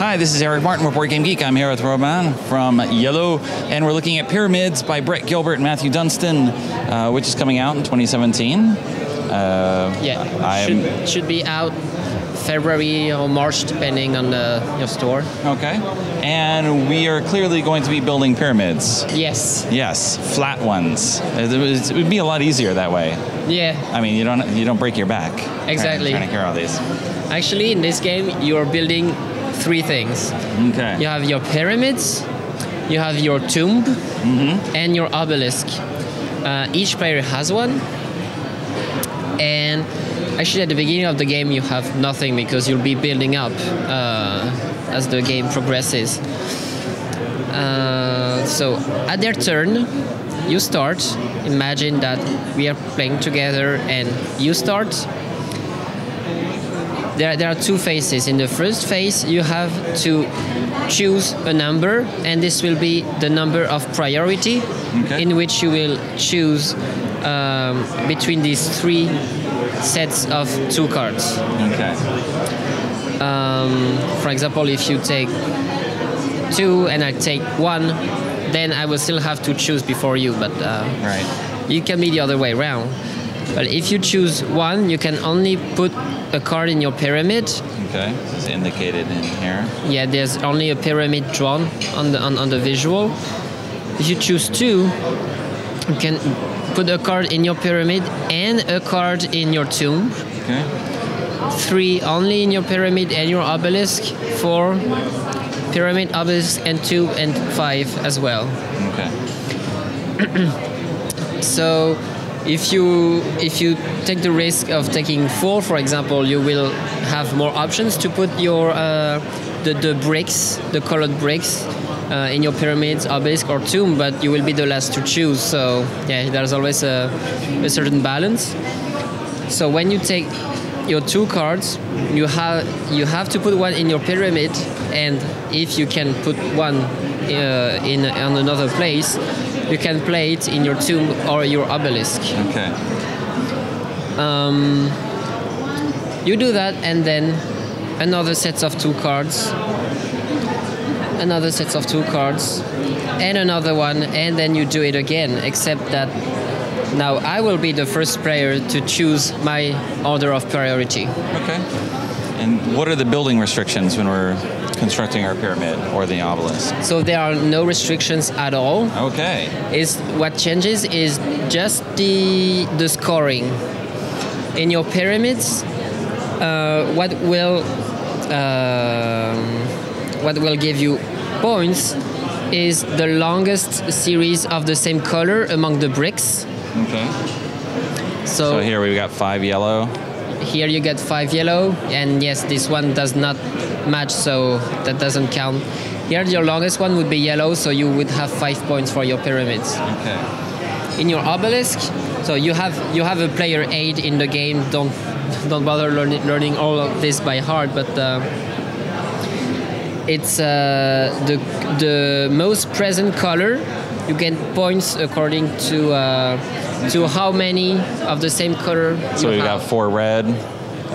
Hi, this is Eric Martin with Board Game Geek. I'm here with Roman from Yellow, and we're looking at Pyramids by Brett Gilbert and Matthew Dunstan, which is coming out in 2017. Should be out February or March, depending on your store. Okay. And we are clearly going to be building pyramids. Yes. Yes, flat ones. It would be a lot easier that way. Yeah. I mean, you don't break your back. Exactly. Trying to carry all these. Actually, in this game, you're building three things. Okay. You have your pyramids, you have your tomb, and your obelisk. Each player has one. And actually, at the beginning of the game, you have nothing because you'll be building up as the game progresses. So at their turn, you start. Imagine that we are playing together and you start. There are two phases. In the first phase, you have to choose a number, and this will be the number of priority, in which you will choose between these three sets of two cards. Okay. For example, if you take 2 and I take 1, then I will still have to choose before you, but right. You can be the other way around. But if you choose 1, you can only put a card in your pyramid. Okay, it's indicated in here. Yeah, there's only a pyramid drawn on the visual. If you choose 2, you can put a card in your pyramid and a card in your tomb. Okay. 3 only in your pyramid and your obelisk. 4 pyramid, obelisk, and 2 and 5 as well. Okay. So if you take the risk of taking 4, for example, you will have more options to put your the bricks, the colored bricks, in your pyramids, obelisk, or tomb, but you will be the last to choose. So yeah, there's always a certain balance. So when you take your 2 cards, you have to put 1 in your pyramid, and if you can put 1 on another place, you can play it in your tomb or your obelisk. Okay. You do that, and then another set of 2 cards, another set of 2 cards, and another one, and then you do it again, except that now I will be the first player to choose my order of priority. Okay. And what are the building restrictions when we're constructing our pyramid or the obelisk? So there are no restrictions at all. Okay. What changes is just the scoring. In your pyramids, what will give you points is the longest series of the same color among the bricks. Okay. So here we've got 5 yellow. Here you get 5 yellow, and yes, this one does not match, so that doesn't count. Here your longest one would be yellow, so you would have 5 points for your pyramids. Okay. In your obelisk, so you have a player aid in the game. Don't bother learning all of this by heart, but it's the most present color. You get points according to how many of the same color So you we have. got 4 red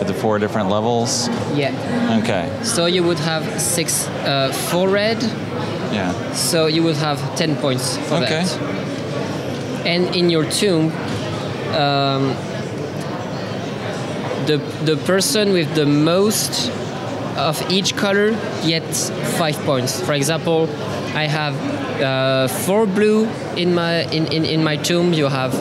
at the 4 different levels. Yeah. Okay. So you would have 4 red. Yeah. So you would have 10 points for that. And in your tomb, the person with the most of each color gets 5 points. For example, I have 4 blue in my tomb. You have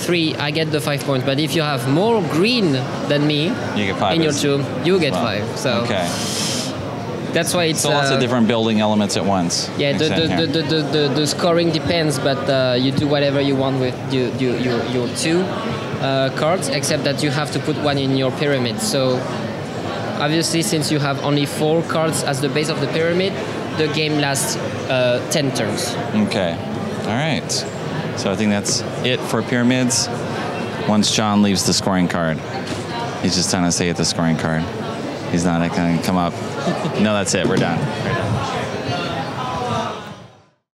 3. I get the 5 points. But if you have more green than me you get 5 in your tomb, you get 5. So okay. That's why it's so lots of different building elements at once. Yeah, the scoring depends, but you do whatever you want with your 2 cards, except that you have to put 1 in your pyramid. So obviously, since you have only 4 cards as the base of the pyramid, the game lasts 10 turns. Okay. All right. So I think that's it for pyramids. Once John leaves the scoring card, he's just trying to stay at the scoring card. He's not going to come up. No, that's it. We're done.